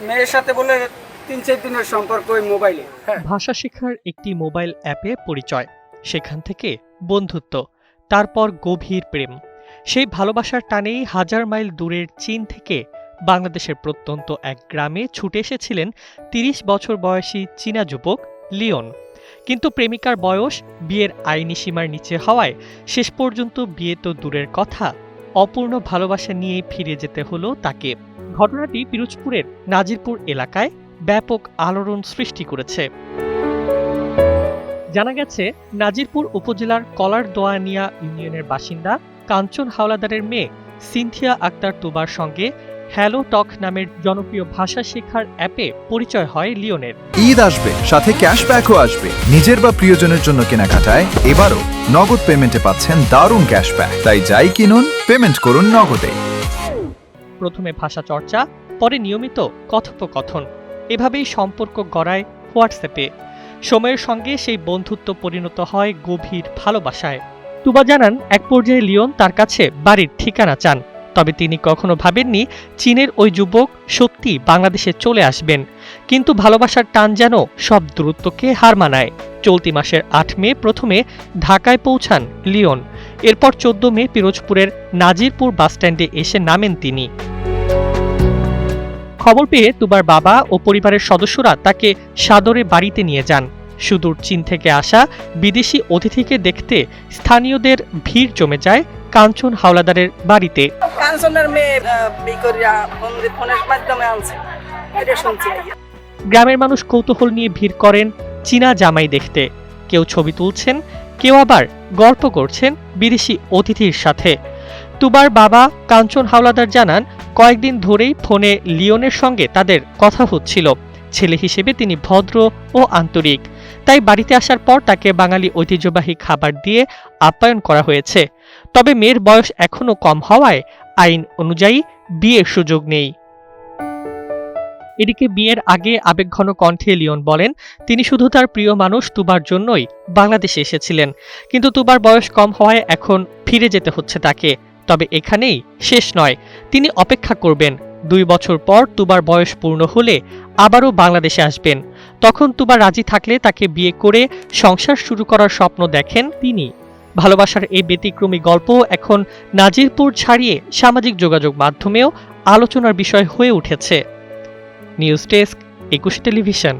মেয়ের সাথে বলে 3-4 দিনের সম্পর্ক ওই মোবাইলে। ভাষা শেখার একটি মোবাইল অ্যাপে পরিচয়, সেখান থেকে বন্ধুত্ব, তারপর গভীর প্রেম। সেই ভালোবাসার টানেই হাজার মাইল দূরের চীন থেকে বাংলাদেশের প্রত্যন্ত এক গ্রামে ছুটে এসেছিলেন ৩০ বছর বয়সী চীনা যুবক লিওন। কিন্তু প্রেমিকার বয়স বিয়ের আইনি সীমার নিচে হওয়ায় শেষ পর্যন্ত বিয়ে তো দূরের কথা, অপূর্ণ ভালোবাসা নিয়েই ফিরে যেতে হলো তাকে। ঘটনাটি পিরোজপুরের নাজিরপুর এলাকায় ব্যাপক আলোড়ন সৃষ্টি করেছে। জানা গেছে, নাজিরপুর উপজেলার কলারদোয়ানিয়া ইউনিয়নের বাসিন্দা কাঞ্চন হাওলাদারের মেয়ে সিনথিয়া আক্তার তুবার সঙ্গে হ্যালো টক নামের জনপ্রিয় ভাষা শেখার অ্যাপে পরিচয় হয় লিওনের। ঈদ আসবে, সাথে ক্যাশব্যাকও আসবে। নিজের বা প্রিয়জনের জন্য কেনাকাটায় এবারও নগদ পেমেন্টে পাচ্ছেন দারুণ ক্যাশব্যাক। তাই যাই কিনুন, পেমেন্ট করুন নগদে। প্রথমে ভাষা চর্চা, পরে নিয়মিত কথোপকথন, এভাবেই সম্পর্ক গড়ায় হোয়াটসঅ্যাপে। সময়ের সঙ্গে সেই বন্ধুত্ব পরিণত হয় গভীর ভালোবাসায়। তুবা জানান, এক পর্যায়ে লিওন তার কাছে বাড়ির ঠিকানা চান, তবে তিনি কখনো ভাবেননি চীনের ওই যুবক সত্যি বাংলাদেশে চলে আসবেন। কিন্তু ভালোবাসার টান যেন সব দূরত্বকে হার মানায়। চলতি মাসের ৮ মে প্রথমে ঢাকায় পৌঁছান লিওন, এরপর ১৪ মে পিরোজপুরের নাজিরপুর বাসস্ট্যান্ডে এসে নামেন তিনি। খবর পেয়ে তুবার বাবা ও পরিবারের সদস্যরা তাকে সাদরে বাড়িতে নিয়ে যান। সুদূর চীন থেকে আসা বিদেশি অতিথিকে দেখতে স্থানীয়দের ভিড় জমে যায় কাঞ্চন হাওলাদারের বাড়িতে। কাঞ্চনের মেয়ে বিকরিয়া ফোনের মাধ্যমে আনছে, এটা শুনছি। গ্রামের মানুষ কৌতূহল নিয়ে ভিড় করেন চীনা জামাই দেখতে। কেউ ছবি তুলছেন, কেউ আবার গল্প করছেন বিদেশি অতিথির সাথে। তুবার বাবা কাঞ্চন হাওলাদার জানান, কয়েকদিন ধরেই ফোনে লিওনের সঙ্গে তাদের কথা হচ্ছিল। ছেলে হিসেবে তিনি ভদ্র ও আন্তরিক, তাই বাড়িতে আসার পর তাকে বাঙালি ঐতিহ্যবাহী খাবার দিয়ে আপ্যায়ন করা হয়েছে। তবে মেয়ের বয়স এখনো কম হওয়ায় আইন অনুযায়ী বিয়ের সুযোগ নেই। এদিকে বিয়ের আগে আবেগঘন কণ্ঠে লিওন বলেন, তিনি শুধু তার প্রিয় মানুষ তুবার জন্যই বাংলাদেশে এসেছিলেন, কিন্তু তুবার বয়স কম হওয়ায় এখন ফিরে যেতে হচ্ছে তাকে। তবে এখানেই শেষ নয়, তিনি অপেক্ষা করবেন। 2 বছর পর তুবার বয়স পূর্ণ হলে আবারও বাংলাদেশে আসবেন। তখন তুবা রাজি থাকলে তাকে বিয়ে করে সংসার শুরু করার স্বপ্ন দেখেন তিনি। ভালোবাসার এই ব্যতিক্রমী গল্প এখন নাজিরপুর ছাড়িয়ে সামাজিক যোগাযোগ মাধ্যমেও আলোচনার বিষয় হয়ে উঠেছে। News desk, 21 television.